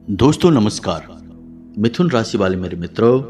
दोस्तों नमस्कार। मिथुन राशि वाले मेरे मित्रों,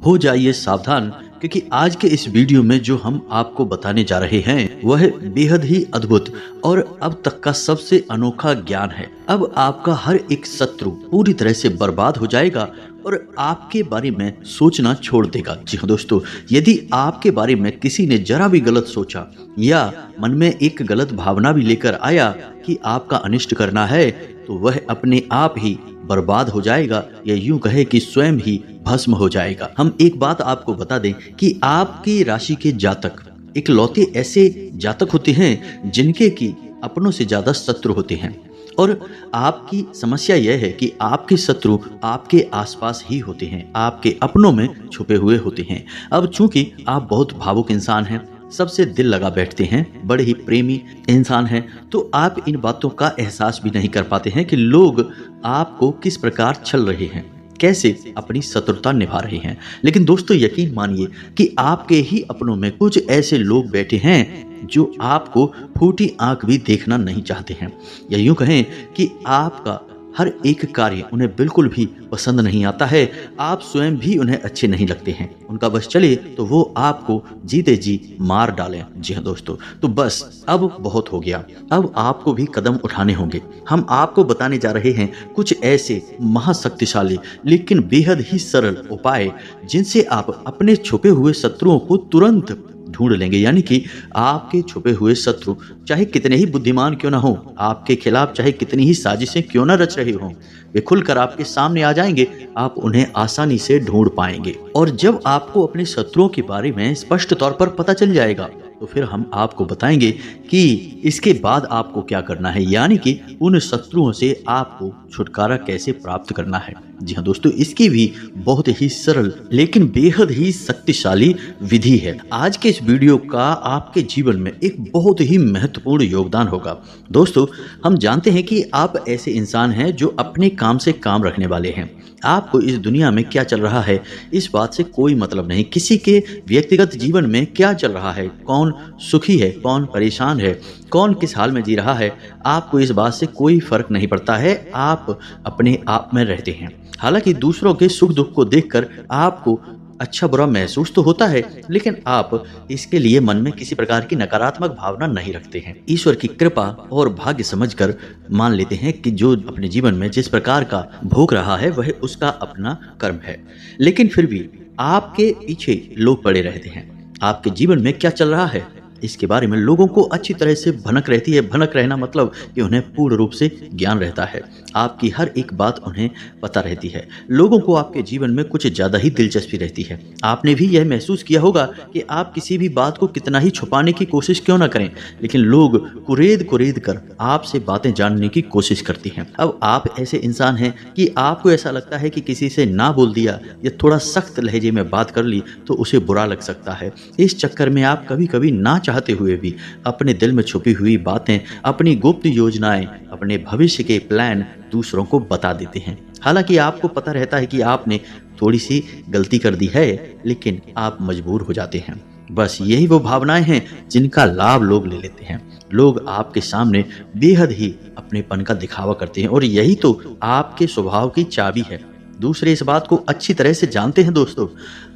हो जाइए सावधान, क्योंकि आज के इस वीडियो में जो हम आपको बताने जा रहे हैं वह बेहद ही अद्भुत और अब तक का सबसे अनोखा ज्ञान है। अब आपका हर एक शत्रु पूरी तरह से बर्बाद हो जाएगा और आपके बारे में सोचना छोड़ देगा। जी हाँ दोस्तों, यदि आपके बारे में किसी ने जरा भी गलत सोचा या मन में एक गलत भावना भी लेकर आया कि आपका अनिष्ट करना है, तो वह अपने आप ही बर्बाद हो जाएगा या यूं कहे कि स्वयं ही भस्म हो जाएगा। हम एक बात आपको बता दें कि आपकी राशि के जातक इकलौते ऐसे जातक होते हैं जिनके की अपनों से ज्यादा शत्रु होते हैं, और आपकी समस्या यह है कि आपके शत्रु आपके आसपास ही होते हैं, आपके अपनों में छुपे हुए होते हैं। अब चूंकि आप बहुत भावुक इंसान हैं, सबसे दिल लगा बैठते हैं, बड़े ही प्रेमी इंसान हैं, तो आप इन बातों का एहसास भी नहीं कर पाते हैं कि लोग आपको किस प्रकार छल रहे हैं, कैसे अपनी शत्रुता निभा रहे हैं। लेकिन दोस्तों यकीन मानिए कि आपके ही अपनों में कुछ ऐसे लोग बैठे हैं जो आपको फूटी आंख भी देखना नहीं चाहते हैं, या यूं कहें कि आपका हर एक कार्य उन्हें बिल्कुल भी पसंद नहीं आता है। आप स्वयं भी उन्हें अच्छे नहीं लगते हैं। उनका बस चले तो वो आपको जीते जी मार डालें। जी हाँ दोस्तों, तो बस अब बहुत हो गया, अब आपको भी कदम उठाने होंगे। हम आपको बताने जा रहे हैं कुछ ऐसे महाशक्तिशाली लेकिन बेहद ही सरल उपाय जिनसे आप अपने छुपे हुए शत्रुओं को तुरंत ढूंढ लेंगे। यानी कि आपके छुपे हुए शत्रु चाहे कितने ही बुद्धिमान क्यों ना हो, आपके खिलाफ चाहे कितनी ही साजिशें क्यों ना रच रहे हों, वे खुलकर आपके सामने आ जाएंगे। आप उन्हें आसानी से ढूंढ पाएंगे, और जब आपको अपने शत्रुओं के बारे में स्पष्ट तौर पर पता चल जाएगा तो फिर हम आपको बताएंगे कि इसके बाद आपको क्या करना है, यानी कि उन शत्रुओं से आपको छुटकारा कैसे प्राप्त करना है। जी हाँ दोस्तों, इसकी भी बहुत ही सरल लेकिन बेहद ही शक्तिशाली विधि है। आज के इस वीडियो का आपके जीवन में एक बहुत ही महत्वपूर्ण योगदान होगा। दोस्तों, हम जानते हैं कि आप ऐसे इंसान हैं जो अपने काम से काम रखने वाले हैं। आपको इस दुनिया में क्या चल रहा है इस बात से कोई मतलब नहीं, किसी के व्यक्तिगत जीवन में क्या चल रहा है, कौन सुखी है, कौन परेशान है, कौन किस हाल में जी रहा है, आपको इस बात से कोई फर्क नहीं पड़ता है। आप अपने आप में रहते हैं। हालांकि दूसरों के सुख दुख को देखकर आपको अच्छा बुरा महसूस तो होता है, लेकिन आप इसके लिए मन में किसी प्रकार की नकारात्मक भावना नहीं रखते हैं। ईश्वर की कृपा और भाग्य समझकर मान लेते हैं कि जो अपने जीवन में जिस प्रकार का भोग रहा है वह उसका अपना कर्म है। लेकिन फिर भी आपके पीछे लोग पड़े रहते हैं। आपके जीवन में क्या चल रहा है इसके बारे में लोगों को अच्छी तरह से भनक रहती है। भनक रहना मतलब कि उन्हें पूर्ण रूप से ज्ञान रहता है, आपकी हर एक बात उन्हें पता रहती है। लोगों को आपके जीवन में कुछ ज़्यादा ही दिलचस्पी रहती है। आपने भी यह महसूस किया होगा कि आप किसी भी बात को कितना ही छुपाने की कोशिश क्यों ना करें, लेकिन लोग कुरेद कुरेद कर आपसे बातें जानने की कोशिश करती हैं। अब आप ऐसे इंसान हैं कि आपको ऐसा लगता है कि किसी से ना बोल दिया या थोड़ा सख्त लहजे में बात कर ली तो उसे बुरा लग सकता है। इस चक्कर में आप कभी कभी ना चाहते हुए भी अपने दिल में छुपी हुई बातें, अपनी गुप्त योजनाएं, अपने भविष्य के प्लान दूसरों को बता देते हैं। हालांकि आपको पता रहता है कि आपने थोड़ी सी गलती कर दी है, लेकिन आप मजबूर हो जाते हैं। बस यही वो भावनाएं हैं जिनका लाभ लोग ले लेते हैं। लोग आपके सामने बेहद ही अपनेपन का दिखावा करते हैं, और यही तो आपके स्वभाव की चाबी है। दूसरे इस बात को अच्छी तरह से जानते हैं। दोस्तों,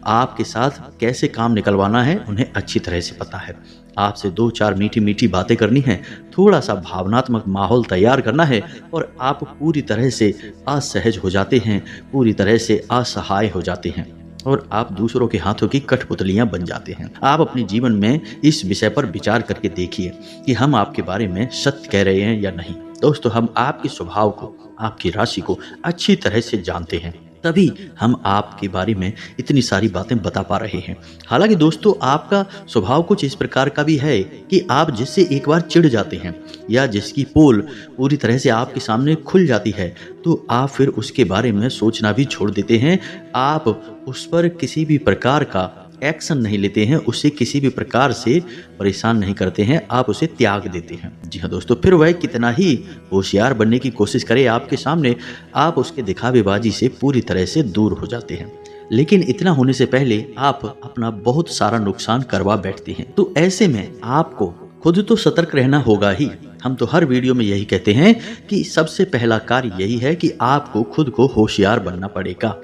आपके साथ कैसे काम निकलवाना है उन्हें अच्छी तरह से पता है। आपसे दो चार मीठी मीठी बातें करनी है, थोड़ा सा भावनात्मक माहौल तैयार करना है, और आप पूरी तरह से असहज हो जाते हैं, पूरी तरह से असहाय हो जाते हैं, और आप दूसरों के हाथों की कठपुतलियां बन जाते हैं। आप अपने जीवन में इस विषय पर विचार करके देखिए कि हम आपके बारे में सत्य कह रहे हैं या नहीं। दोस्तों, हम आपके स्वभाव को, आपकी राशि को अच्छी तरह से जानते हैं, तभी हम आपके बारे में इतनी सारी बातें बता पा रहे हैं। हालांकि दोस्तों, आपका स्वभाव कुछ इस प्रकार का भी है कि आप जिससे एक बार चिढ़ जाते हैं या जिसकी पोल पूरी तरह से आपके सामने खुल जाती है, तो आप फिर उसके बारे में सोचना भी छोड़ देते हैं। आप उस पर किसी भी प्रकार का एक्शन नहीं लेते हैं, उसे किसी भी प्रकार से परेशान नहीं करते हैं, आप उसे त्याग देते हैं। जी हाँ दोस्तों, फिर वह कितना ही होशियार बनने की कोशिश करे आपके सामने, आप उसके दिखावेबाजी से पूरी तरह से दूर हो जाते हैं। लेकिन इतना होने से पहले आप अपना बहुत सारा नुकसान करवा बैठते हैं। तो ऐसे में आपको खुद तो सतर्क रहना होगा ही, हम तो हर वीडियो में यही कहते हैं कि सबसे पहला कार्य यही है कि आपको खुद को होशियार बनना पड़ेगा।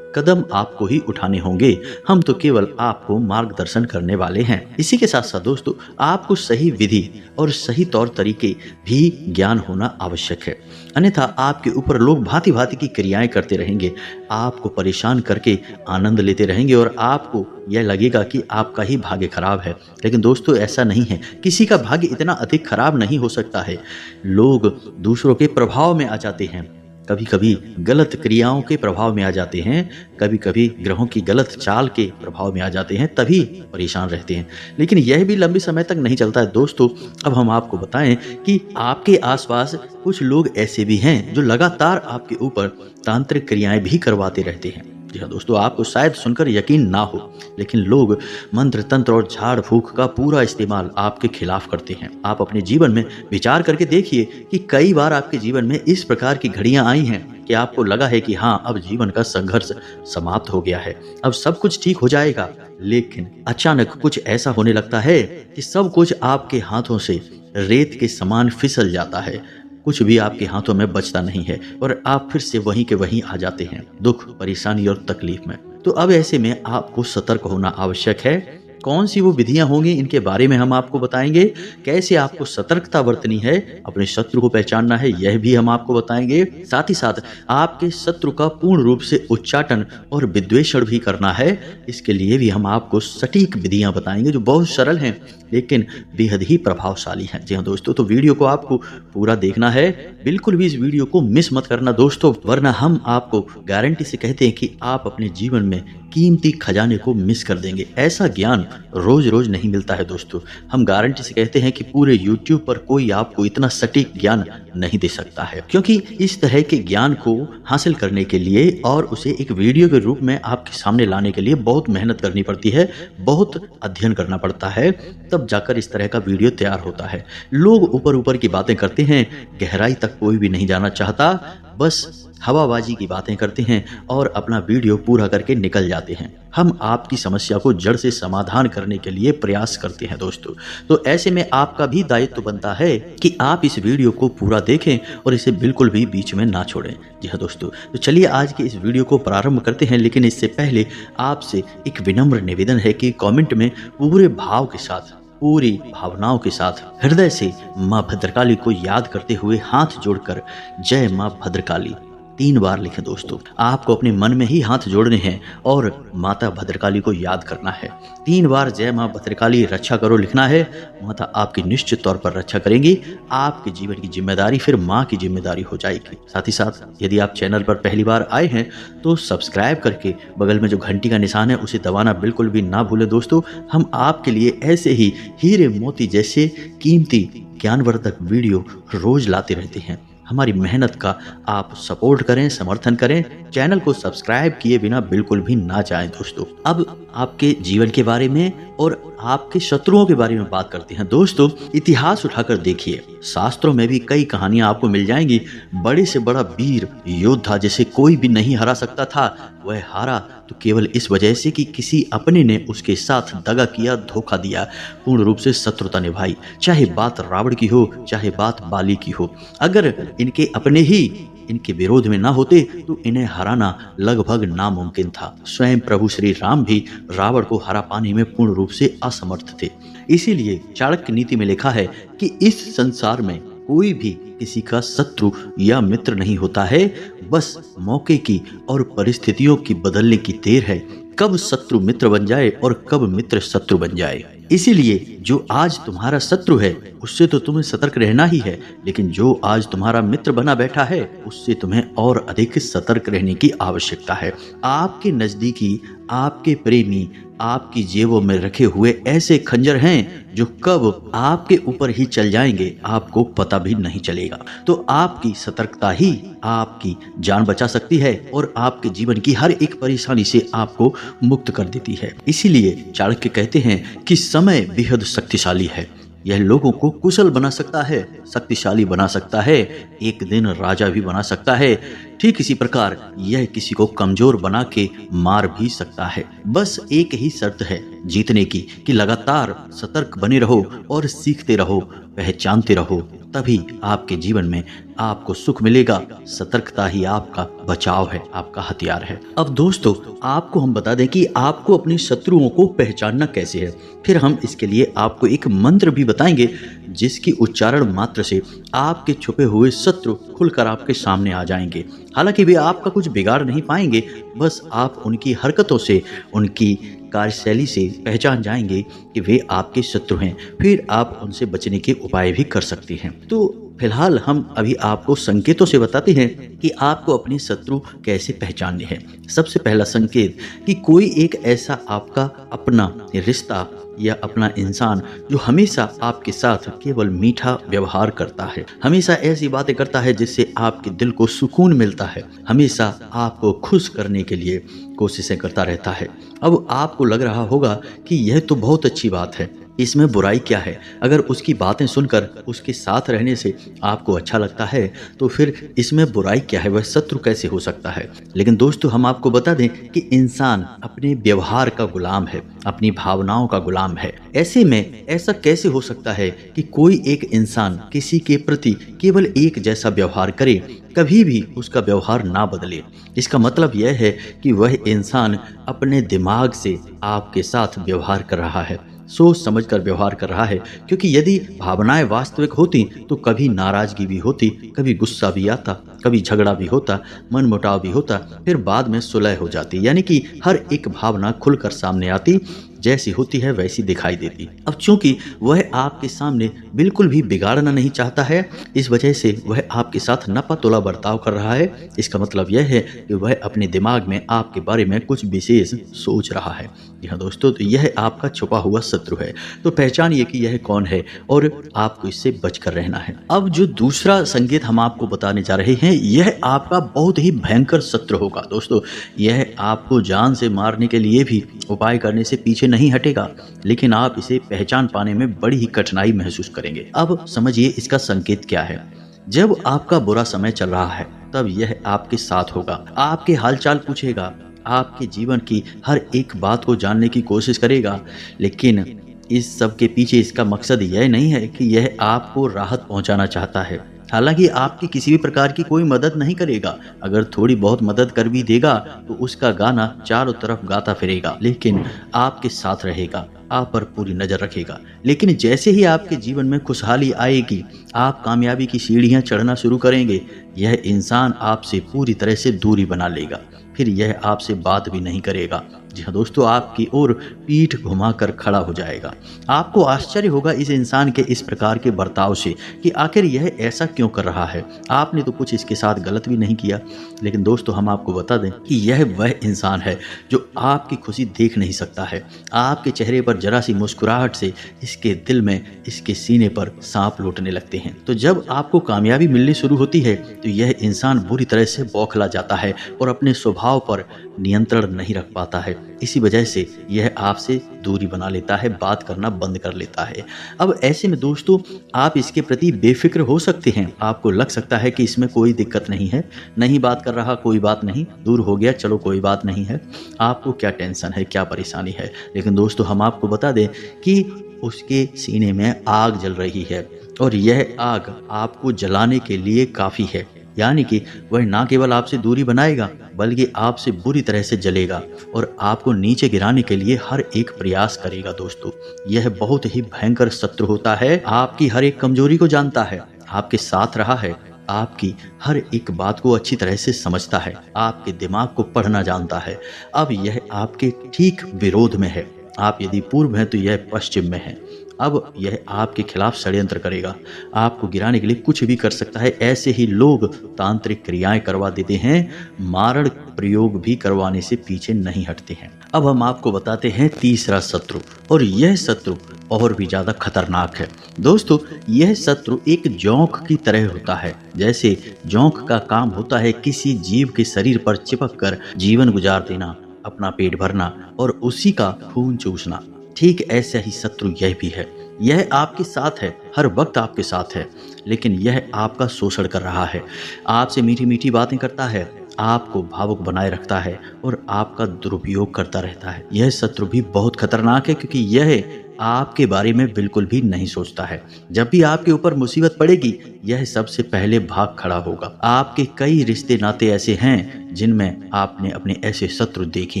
कदम आपको ही उठाने होंगे, हम तो केवल आपको मार्गदर्शन करने वाले हैं। इसी के साथ साथ दोस्तों, आपको सही विधि और सही तौर तरीके भी ज्ञान होना आवश्यक है, अन्यथा आपके ऊपर लोग भांति भांति की क्रियाएं करते रहेंगे, आपको परेशान करके आनंद लेते रहेंगे और आपको यह लगेगा कि आपका ही भाग्य खराब है। लेकिन दोस्तों ऐसा नहीं है, किसी का भाग्य इतना अधिक खराब नहीं हो सकता है। लोग दूसरों के प्रभाव में आ जाते हैं, कभी कभी गलत क्रियाओं के प्रभाव में आ जाते हैं, कभी कभी ग्रहों की गलत चाल के प्रभाव में आ जाते हैं, तभी परेशान रहते हैं। लेकिन यह भी लंबे समय तक नहीं चलता है दोस्तों। अब हम आपको बताएं कि आपके आसपास कुछ लोग ऐसे भी हैं जो लगातार आपके ऊपर तांत्रिक क्रियाएं भी करवाते रहते हैं। जी हाँ दोस्तों, आपको शायद सुनकर यकीन ना हो, लेकिन लोग मंत्र तंत्र और झाड़ फूक का पूरा इस्तेमाल आपके खिलाफ करते हैं। आप अपने जीवन में विचार करके देखिए कि कई बार आपके जीवन में इस प्रकार की घड़ियां आई हैं कि आपको लगा है कि हाँ, अब जीवन का संघर्ष समाप्त हो गया है, अब सब कुछ ठीक हो जाएगा। लेकिन अचानक कुछ ऐसा होने लगता है कि सब कुछ आपके हाथों से रेत के समान फिसल जाता है, कुछ भी आपके हाथों में बचता नहीं है और आप फिर से वहीं के वहीं आ जाते हैं, दुख, परेशानी और तकलीफ में। तो अब ऐसे में आपको सतर्क होना आवश्यक है। कौन सी वो विधियां होंगी, इनके बारे में हम आपको बताएंगे। कैसे आपको सतर्कता बरतनी है, अपने शत्रु को पहचानना है, यह भी हम आपको बताएंगे। साथ ही साथ आपके शत्रु का पूर्ण रूप से उच्चाटन और विद्वेषण भी करना है। इसके लिए भी हम आपको सटीक विधियां बताएंगे जो बहुत सरल हैं लेकिन बेहद ही प्रभावशाली हैं। जी हाँ दोस्तों, तो वीडियो को आपको पूरा देखना है, बिल्कुल भी इस वीडियो को मिस मत करना दोस्तों, वरना हम आपको गारंटी से कहते हैं कि आप अपने जीवन में कीमती खजाने को मिस कर देंगे। ऐसा ज्ञान रोज रोज नहीं मिलता है दोस्तों। हम गारंटी से कहते हैं कि पूरे YouTube पर कोई आपको इतना सटीक ज्ञान नहीं दे सकता है, क्योंकि इस तरह के ज्ञान को हासिल करने के लिए और उसे एक वीडियो के रूप में आपके सामने लाने के लिए बहुत मेहनत करनी पड़ती है, बहुत अध्ययन करना पड़ता है, तब जाकर इस तरह का वीडियो तैयार होता है। लोग ऊपर ऊपर की बातें करते हैं, गहराई तक कोई भी नहीं जाना चाहता, बस हवाबाजी की बातें करते हैं और अपना वीडियो पूरा करके निकल जाते हैं। हम आपकी समस्या को जड़ से समाधान करने के लिए प्रयास करते हैं दोस्तों। तो ऐसे में आपका भी दायित्व बनता है कि आप इस वीडियो को पूरा देखें और इसे बिल्कुल भी बीच में ना छोड़ें। जी हाँ दोस्तों, तो चलिए आज के इस वीडियो को प्रारंभ करते हैं। लेकिन इससे पहले आपसे एक विनम्र निवेदन है कि कमेंट में पूरे भाव के साथ, पूरी भावनाओं के साथ, हृदय से माँ भद्रकाली को याद करते हुए हाथ जोड़कर जय माँ भद्रकाली 3 बार लिखें दोस्तों। आपको अपने मन में ही हाथ जोड़ने हैं और माता भद्रकाली को याद करना है। 3 बार जय माँ भद्रकाली रक्षा करो लिखना है। माता आपकी निश्चित तौर पर रक्षा करेंगी। आपके जीवन की जिम्मेदारी फिर माँ की जिम्मेदारी हो जाएगी। साथ ही साथ यदि आप चैनल पर पहली बार आए हैं तो सब्सक्राइब करके बगल में जो घंटी का निशान है उसे दबाना बिल्कुल भी ना भूलें दोस्तों। हम आपके लिए ऐसे ही हीरे मोती जैसे कीमती ज्ञानवर्धक वीडियो रोज लाते रहते हैं। हमारी मेहनत का आप सपोर्ट करें, समर्थन करें। चैनल को सब्सक्राइब किए बिना बिल्कुल भी ना जाएं दोस्तों। अब आपके जीवन के बारे में और आपके शत्रुओं के बारे में बात करते हैं दोस्तों। इतिहास उठाकर देखिए, शास्त्रों में भी कई कहानियां आपको मिल जाएंगी। बड़े से बड़ा वीर योद्धा जिसे कोई भी नहीं हरा सकता था, वह हारा तो केवल इस वजह से कि किसी अपने ने उसके साथ दगा किया, धोखा दिया, पूर्ण रूप से शत्रुता निभाई। चाहे बात रावण की हो, चाहे बात बाली की हो, अगर इनके अपने ही इनके विरोध में ना होते तो इन्हें हराना लगभग नामुमकिन था। स्वयं प्रभु श्री राम भी रावण को हरा पाने में पूर्ण रूप से असमर्थ थे। इसीलिए चाणक्य नीति में लिखा है कि इस संसार में कोई भी किसी का शत्रु या मित्र नहीं होता है, बस मौके की और परिस्थितियों की बदलने की देर है, कब शत्रु मित्र बन जाए और कब मित्र शत्रु बन जाए। इसीलिए जो आज तुम्हारा शत्रु है उससे तो तुम्हें सतर्क रहना ही है, लेकिन जो आज तुम्हारा मित्र बना बैठा है उससे तुम्हें और अधिक सतर्क रहने की आवश्यकता है। आपके नजदीकी, आपके प्रेमी, आपकी जेबों में रखे हुए ऐसे खंजर हैं जो कब आपके ऊपर ही चल जाएंगे आपको पता भी नहीं चलेगा। तो आपकी सतर्कता ही आपकी जान बचा सकती है और आपके जीवन की हर एक परेशानी से आपको मुक्त कर देती है। इसीलिए चाणक्य कहते हैं कि समय बेहद शक्तिशाली है। यह लोगों को कुशल बना सकता है, शक्तिशाली बना सकता है, एक दिन राजा भी बना सकता है। ठीक इसी प्रकार यह किसी को कमजोर बना के मार भी सकता है। बस एक ही शर्त है जीतने की कि लगातार सतर्क बने रहो और सीखते रहो पहचानते रहो, तभी आपके जीवन में आपको सुख मिलेगा। सतर्कता ही आपका बचाव है, आपका हथियार है। अब दोस्तों, आपको हम बता दें कि आपको अपने शत्रुओं को पहचानना कैसे है। फिर हम इसके लिए आपको एक मंत्र भी बताएंगे, जिसकी उच्चारण मात्र से आपके छुपे हुए शत्रु खुलकर आपके सामने आ जाएंगे। हालांकि वे आपका कुछ बिगाड़ नहीं पाएंगे, बस आप उनकी हरकतों से, उनकी कार्यशैली से पहचान जाएंगे कि वे आपके शत्रु हैं। फिर आप उनसे बचने के उपाय भी कर सकते हैं। तो फिलहाल हम अभी आपको संकेतों से बताते हैं कि आपको अपने शत्रु कैसे पहचानने हैं। सबसे पहला संकेत कि कोई एक ऐसा आपका अपना रिश्ता या अपना इंसान जो हमेशा आपके साथ केवल मीठा व्यवहार करता है, हमेशा ऐसी बातें करता है जिससे आपके दिल को सुकून मिलता है, हमेशा आपको खुश करने के लिए कोशिशें करता रहता है। अब आपको लग रहा होगा कि यह तो बहुत अच्छी बात है, इसमें बुराई क्या है। अगर उसकी बातें सुनकर उसके साथ रहने से आपको अच्छा लगता है तो फिर इसमें बुराई क्या है, वह शत्रु कैसे हो सकता है। लेकिन दोस्तों, हम आपको बता दें कि इंसान अपने व्यवहार का गुलाम है, अपनी भावनाओं का गुलाम है। ऐसे में ऐसा कैसे हो सकता है कि कोई एक इंसान किसी के प्रति केवल एक जैसा व्यवहार करे, कभी भी उसका व्यवहार ना बदले। इसका मतलब यह है कि वह इंसान अपने दिमाग से आपके साथ व्यवहार कर रहा है, सोच समझकर व्यवहार कर रहा है। क्योंकि यदि भावनाएं वास्तविक होती तो कभी नाराजगी भी होती, कभी गुस्सा भी आता, कभी झगड़ा भी होता, मनमुटाव भी होता, फिर बाद में सुलह हो जाती। यानी कि हर एक भावना खुलकर सामने आती, जैसी होती है वैसी दिखाई देती। अब चूंकि वह आपके सामने बिल्कुल भी बिगाड़ना नहीं चाहता है, इस वजह से वह आपके साथ नपा तोला बर्ताव कर रहा है। इसका मतलब यह है कि वह अपने दिमाग में आपके बारे में कुछ विशेष सोच रहा है। जी हाँ दोस्तों, तो यह आपका छुपा हुआ शत्रु है। तो पहचानिए कि यह कौन है और आपको इससे बचकर रहना है। अब जो दूसरा संकेत हम आपको बताने जा रहे हैं, यह आपका बहुत ही भयंकर शत्रु होगा। दोस्तों, यह आपको जान से मारने के लिए भी उपाय करने से पीछे नहीं हटेगा, लेकिन आप इसे पहचान पाने में बड़ी ही कठिनाई महसूस करेंगे। अब समझिए इसका संकेत क्या है। जब आपका बुरा समय चल रहा है, तब यह आपके साथ होगा, आपके हालचाल पूछेगा, आपके जीवन की हर एक बात को जानने की कोशिश करेगा। लेकिन इस सब के पीछे इसका मकसद यह नहीं है कि यह आपको राहत पहुंचाना चाहता है। हालांकि आपकी किसी भी प्रकार की कोई मदद नहीं करेगा। अगर थोड़ी बहुत मदद कर भी देगा तो उसका गाना चारों तरफ गाता फिरेगा, लेकिन आपके साथ रहेगा, आप पर पूरी नजर रखेगा। लेकिन जैसे ही आपके जीवन में खुशहाली आएगी, आप कामयाबी की सीढ़ियां चढ़ना शुरू करेंगे, यह इंसान आपसे पूरी तरह से दूरी बना लेगा। फिर यह आपसे बात भी नहीं करेगा। जी हाँ दोस्तों, आपकी ओर पीठ घुमाकर खड़ा हो जाएगा। आपको आश्चर्य होगा इस इंसान के इस प्रकार के बर्ताव से कि आखिर यह ऐसा क्यों कर रहा है। आपने तो कुछ इसके साथ गलत भी नहीं किया। लेकिन दोस्तों, हम आपको बता दें कि यह वह इंसान है जो आपकी खुशी देख नहीं सकता है। आपके चेहरे पर जरा सी मुस्कुराहट से इसके दिल में, इसके सीने पर सांप लौटने लगते हैं। तो जब आपको कामयाबी मिलनी शुरू होती है तो यह इंसान बुरी तरह से बौखला जाता है और अपने स्वभाव पर नियंत्रण नहीं रख पाता है। इसी वजह से यह आपसे दूरी बना लेता है, बात करना बंद कर लेता है। अब ऐसे में दोस्तों, आप इसके प्रति बेफिक्र हो सकते हैं। आपको लग सकता है कि इसमें कोई दिक्कत नहीं है, नहीं बात कर रहा, कोई बात नहीं, दूर हो गया, चलो कोई बात नहीं है, आपको क्या टेंशन है, क्या परेशानी है। लेकिन दोस्तों, हम आपको बता दें कि उसके सीने में आग जल रही है और यह आग आपको जलाने के लिए काफ़ी है। यानी कि वह ना केवल आपसे दूरी बनाएगा, बल्कि आपसे बुरी तरह से जलेगा और आपको नीचे गिराने के लिए हर एक प्रयास करेगा। दोस्तों, यह बहुत ही भयंकर शत्रु होता है। आपकी हर एक कमजोरी को जानता है, आपके साथ रहा है, आपकी हर एक बात को अच्छी तरह से समझता है, आपके दिमाग को पढ़ना जानता है। अब यह आपके ठीक विरोध में है। आप यदि पूर्व हैं तो यह पश्चिम में है। अब यह आपके खिलाफ षड्यंत्र करेगा, आपको गिराने के लिए कुछ भी कर सकता है। ऐसे ही लोग तांत्रिक क्रियाएं करवा देते हैं, मारण प्रयोग भी करवाने से पीछे नहीं हटते हैं। अब हम आपको बताते हैं तीसरा शत्रु, और यह शत्रु और भी ज्यादा खतरनाक है। दोस्तों, यह शत्रु एक जोंक की तरह होता है। जैसे जोंक का काम होता है किसी जीव के शरीर पर चिपक कर जीवन गुजार देना, अपना पेट भरना और उसी का खून चूसना, ठीक ऐसा ही शत्रु यह भी है। यह आपके साथ है, हर वक्त आपके साथ है, लेकिन यह आपका शोषण कर रहा है। आपसे मीठी मीठी बातें करता है, आपको भावुक बनाए रखता है और आपका दुरुपयोग करता रहता है। यह शत्रु भी बहुत खतरनाक है, क्योंकि यह आपके बारे में बिल्कुल भी नहीं सोचता है। जब भी आपके ऊपर मुसीबत पड़ेगी, यह सबसे पहले भाग खड़ा होगा। आपके कई रिश्ते नाते ऐसे हैं जिनमें आपने अपने ऐसे शत्रु देखे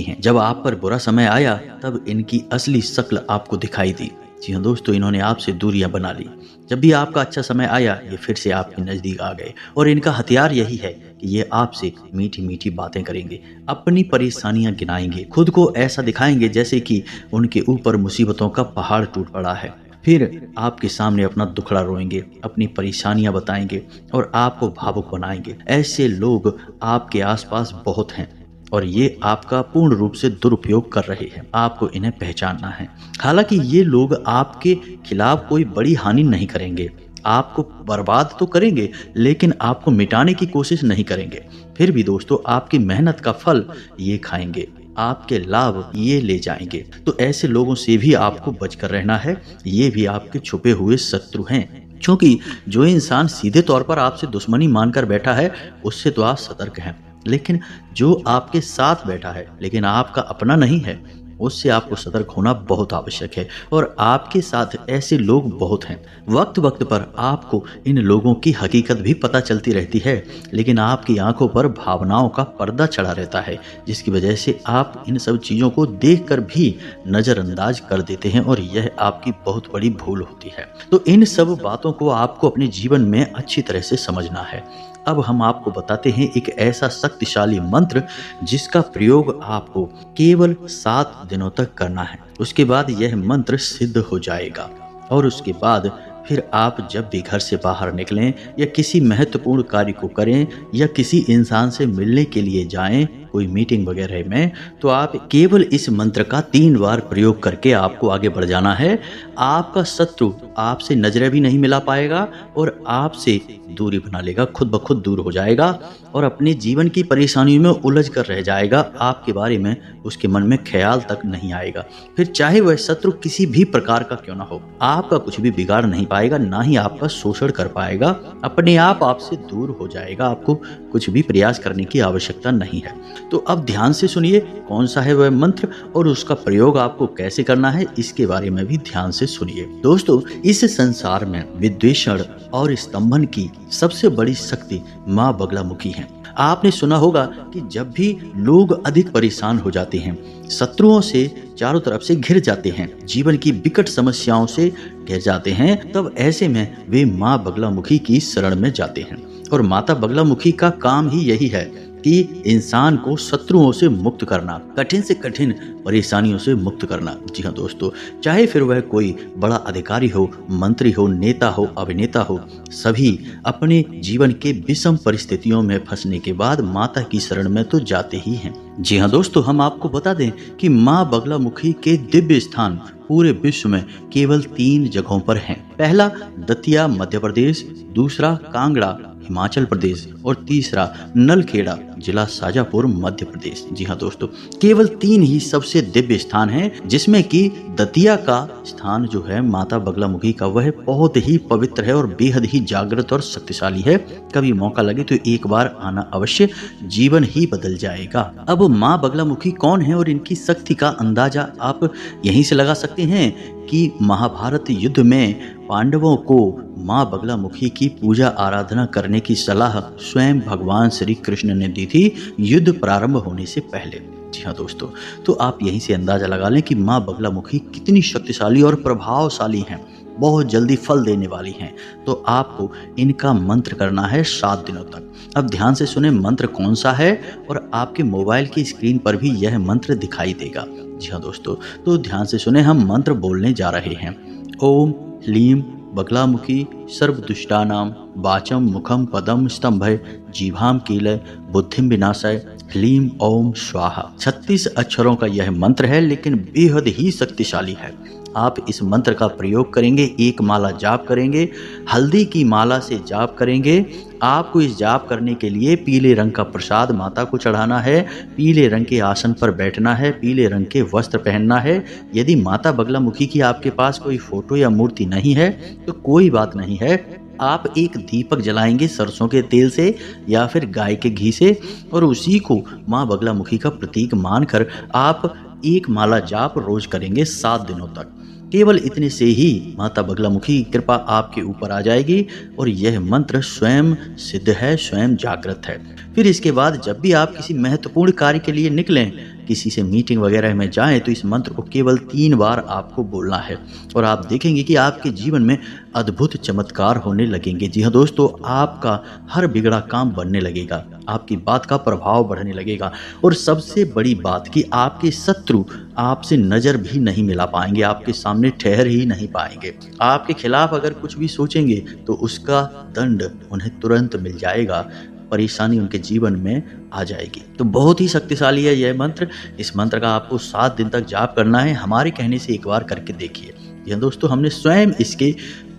हैं। जब आप पर बुरा समय आया, तब इनकी असली शक्ल आपको दिखाई दी। जी हाँ दोस्तों, इन्होंने आपसे दूरियां बना ली। जब भी आपका अच्छा समय आया, ये फिर से आपके नज़दीक आ गए और इनका हथियार यही है कि ये आपसे मीठी मीठी बातें करेंगे, अपनी परेशानियां गिनाएंगे, खुद को ऐसा दिखाएंगे जैसे कि उनके ऊपर मुसीबतों का पहाड़ टूट पड़ा है। फिर आपके सामने अपना दुखड़ा रोएंगे, अपनी परेशानियां बताएंगे और आपको भावुक बनाएंगे। ऐसे लोग आपके आसपास बहुत हैं और ये आपका पूर्ण रूप से दुरुपयोग कर रहे हैं। आपको इन्हें पहचानना है। हालांकि ये लोग आपके खिलाफ कोई बड़ी हानि नहीं करेंगे, आपको बर्बाद तो करेंगे लेकिन आपको मिटाने की कोशिश नहीं करेंगे। फिर भी दोस्तों, आपकी मेहनत का फल ये खाएंगे, आपके लाभ ये ले जाएंगे। तो ऐसे लोगों से भी आपको बचकर रहना है। ये भी आपके छुपे हुए शत्रु हैं, क्योंकि जो इंसान सीधे तौर पर आपसे दुश्मनी मानकर बैठा है, उससे तो आप सतर्क हैं, लेकिन जो आपके साथ बैठा है लेकिन आपका अपना नहीं है, उससे आपको सतर्क होना बहुत आवश्यक है। और आपके साथ ऐसे लोग बहुत हैं। वक्त वक्त पर आपको इन लोगों की हकीकत भी पता चलती रहती है, लेकिन आपकी आंखों पर भावनाओं का पर्दा चढ़ा रहता है, जिसकी वजह से आप इन सब चीज़ों को देखकर भी नज़रअंदाज कर देते हैं और यह आपकी बहुत बड़ी भूल होती है। तो इन सब बातों को आपको अपने जीवन में अच्छी तरह से समझना है। अब हम आपको बताते हैं एक ऐसा शक्तिशाली मंत्र जिसका प्रयोग आपको केवल 7 दिनों तक करना है। उसके बाद यह मंत्र सिद्ध हो जाएगा और उसके बाद फिर आप जब भी घर से बाहर निकलें या किसी महत्वपूर्ण कार्य को करें या किसी इंसान से मिलने के लिए जाएं, कोई मीटिंग वगैरह में, तो आप केवल इस मंत्र का 3 बार प्रयोग करके आपको आगे बढ़ जाना है। आपका शत्रु आपसे नजरें भी नहीं मिला पाएगा और आपसे दूरी बना लेगा, खुद ब खुद दूर हो जाएगा और अपने जीवन की परेशानियों में उलझ कर रह जाएगा। आपके बारे में उसके मन में ख्याल तक नहीं आएगा। फिर चाहे वह शत्रु किसी भी प्रकार का क्यों ना हो, आपका कुछ भी बिगाड़ नहीं पाएगा, ना ही आपका शोषण कर पाएगा। अपने आप आपसे दूर हो जाएगा। आपको कुछ भी प्रयास करने की आवश्यकता नहीं है। तो अब ध्यान से सुनिए कौन सा है वह मंत्र और उसका प्रयोग आपको कैसे करना है, इसके बारे में भी ध्यान से सुनिए। दोस्तों, इस संसार में विद्वेषण और स्तंभन की सबसे बड़ी शक्ति माँ बगलामुखी है। आपने सुना होगा कि जब भी लोग अधिक परेशान हो जाते हैं, शत्रुओं से चारों तरफ से घिर जाते हैं, जीवन की विकट समस्याओं से घिर जाते हैं, तब ऐसे में वे माँ बगलामुखी की शरण में जाते हैं। और माता बगलामुखी का काम ही यही है कि इंसान को शत्रुओं से मुक्त करना, कठिन से कठिन परेशानियों से मुक्त करना। जी हाँ दोस्तों, चाहे फिर वह कोई बड़ा अधिकारी हो, मंत्री हो, नेता हो, अभिनेता हो, सभी अपने जीवन के विषम परिस्थितियों में फंसने के बाद माता की शरण में तो जाते ही हैं। जी हाँ दोस्तों, हम आपको बता दें कि माँ बगलामुखी के दिव्य स्थान पूरे विश्व में केवल 3 जगहों पर हैं। पहला दतिया मध्य प्रदेश, दूसरा कांगड़ा हिमाचल प्रदेश और तीसरा नलखेड़ा जिला शाजापुर मध्य प्रदेश। जी हाँ दोस्तों, केवल 3 ही सबसे दिव्य स्थान हैं, जिसमें कि दतिया का स्थान जो है माता बगलामुखी का, वह बहुत ही पवित्र है और बेहद ही जागृत और शक्तिशाली है। कभी मौका लगे तो एक बार आना अवश्य, जीवन ही बदल जाएगा। अब माँ बगलामुखी कौन है और इनकी शक्ति का अंदाजा आप यहीं से लगा सकते हैं कि महाभारत युद्ध में पांडवों को माँ बगलामुखी की पूजा आराधना करने की सलाह स्वयं भगवान श्री कृष्ण ने दी थी युद्ध प्रारंभ होने से पहले। जी हाँ दोस्तों, तो आप यहीं से अंदाजा लगा लें कि माँ बगलामुखी कितनी शक्तिशाली और प्रभावशाली हैं, बहुत जल्दी फल देने वाली हैं। तो आपको इनका मंत्र करना है 7 दिनों तक। अब ध्यान से सुने मंत्र कौन सा है, और आपके मोबाइल की स्क्रीन पर भी यह मंत्र दिखाई देगा। जी हाँ दोस्तों, तो ध्यान से सुने, हम मंत्र बोलने जा रहे हैं। ओम ह्लीम बगलामुखी सर्वदुष्टानां वाचम मुखम पदम स्तंभय जीभाम कीलय बुद्धिम विनाशय ह्लीम ओम स्वाहा। 36 अक्षरों का यह मंत्र है, लेकिन बेहद ही शक्तिशाली है। आप इस मंत्र का प्रयोग करेंगे, एक माला जाप करेंगे, हल्दी की माला से जाप करेंगे। आपको इस जाप करने के लिए पीले रंग का प्रसाद माता को चढ़ाना है, पीले रंग के आसन पर बैठना है, पीले रंग के वस्त्र पहनना है। यदि माता बगलामुखी की आपके पास कोई फोटो या मूर्ति नहीं है तो कोई बात नहीं है, आप एक दीपक जलाएंगे सरसों के तेल से या फिर गाय के घी से, और उसी को माँ बगलामुखी का प्रतीक मानकर आप एक माला जाप रोज करेंगे 7 दिनों तक। केवल इतने से ही माता बगलामुखी की कृपा आपके ऊपर आ जाएगी और यह मंत्र स्वयं सिद्ध है, स्वयं जागृत है। फिर इसके बाद जब भी आप किसी महत्वपूर्ण कार्य के लिए निकलें, किसी से मीटिंग वगैरह में जाएं, तो इस मंत्र को केवल 3 बार आपको बोलना है और आप देखेंगे कि आपके जीवन में अद्भुत चमत्कार होने लगेंगे। जी हाँ दोस्तों, आपका हर बिगड़ा काम बनने लगेगा, आपकी बात का प्रभाव बढ़ने लगेगा और सबसे बड़ी बात कि आपके शत्रु आपसे नज़र भी नहीं मिला पाएंगे, आपके सामने ठहर ही नहीं पाएंगे। आपके खिलाफ अगर कुछ भी सोचेंगे तो उसका दंड उन्हें तुरंत मिल जाएगा, परेशानी उनके जीवन में आ जाएगी। तो बहुत ही शक्तिशाली है यह मंत्र। इस मंत्र का आपको 7 दिन तक जाप करना है। हमारे कहने से एक बार करके देखिए। यह दोस्तों, हमने स्वयं इसके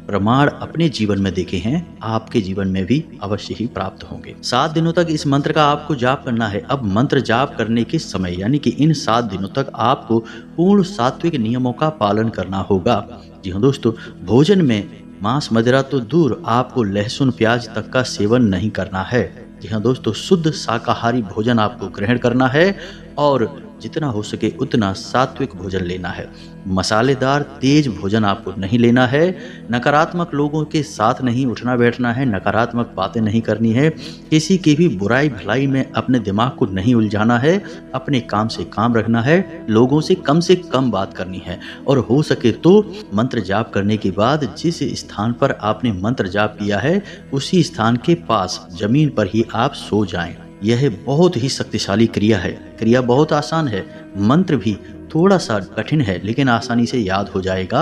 प्रमाण अपने जीवन में देखे हैं, आपके जीवन में भी अवश्य ही प्राप्त होंगे। 7 दिनों तक इस मंत्र का आपको जाप करना है। अब मंत्र जाप करने के समय यानी कि इन 7 दिनों तक आपको पूर्ण सात्विक नियमों का पालन करना होगा। जी हाँ दोस्तों, भोजन में मांस मदिरा तो दूर, आपको लहसुन प्याज तक का सेवन नहीं करना है। जी हाँ दोस्तों, शुद्ध शाकाहारी भोजन आपको ग्रहण करना है और जितना हो सके उतना सात्विक भोजन लेना है। मसालेदार तेज भोजन आपको नहीं लेना है। नकारात्मक लोगों के साथ नहीं उठना बैठना है, नकारात्मक बातें नहीं करनी है, किसी की भी बुराई भलाई में अपने दिमाग को नहीं उलझाना है, अपने काम से काम रखना है, लोगों से कम बात करनी है और हो सके तो मंत्र जाप करने के बाद जिस स्थान पर आपने मंत्र जाप किया है उसी स्थान के पास जमीन पर ही आप सो जाएं। यह बहुत ही शक्तिशाली क्रिया है। क्रिया बहुत आसान है, मंत्र भी थोड़ा सा कठिन है लेकिन आसानी से याद हो जाएगा।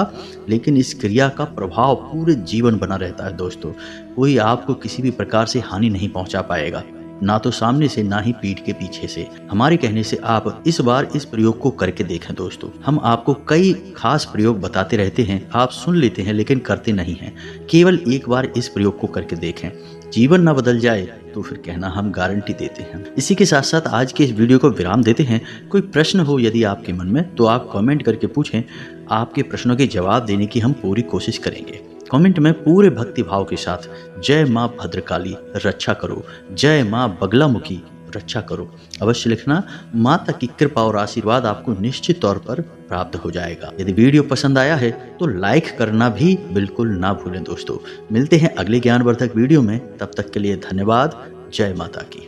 लेकिन इस क्रिया का प्रभाव पूरे जीवन बना रहता है दोस्तों। कोई आपको किसी भी प्रकार से हानि नहीं पहुंचा पाएगा, ना तो सामने से ना ही पीठ के पीछे से। हमारे कहने से आप इस बार इस प्रयोग को करके देखें दोस्तों। हम आपको कई खास प्रयोग बताते रहते हैं, आप सुन लेते हैं लेकिन करते नहीं हैं। केवल एक बार इस प्रयोग को करके देखें, जीवन ना बदल जाए तो फिर कहना हम गारंटी देते हैं। इसी के साथ साथ आज के इस वीडियो को विराम देते हैं। कोई प्रश्न हो यदि आपके मन में तो आप कमेंट करके पूछें, आपके प्रश्नों के जवाब देने की हम पूरी कोशिश करेंगे। कमेंट में पूरे भक्ति भाव के साथ जय माँ भद्रकाली रक्षा करो, जय माँ बगलामुखी रक्षा करो अवश्य लिखना। माता की कृपा और आशीर्वाद आपको निश्चित तौर पर प्राप्त हो जाएगा। यदि वीडियो पसंद आया है तो लाइक करना भी बिल्कुल ना भूलें दोस्तों। मिलते हैं अगले ज्ञानवर्धक वीडियो में, तब तक के लिए धन्यवाद। जय माता की।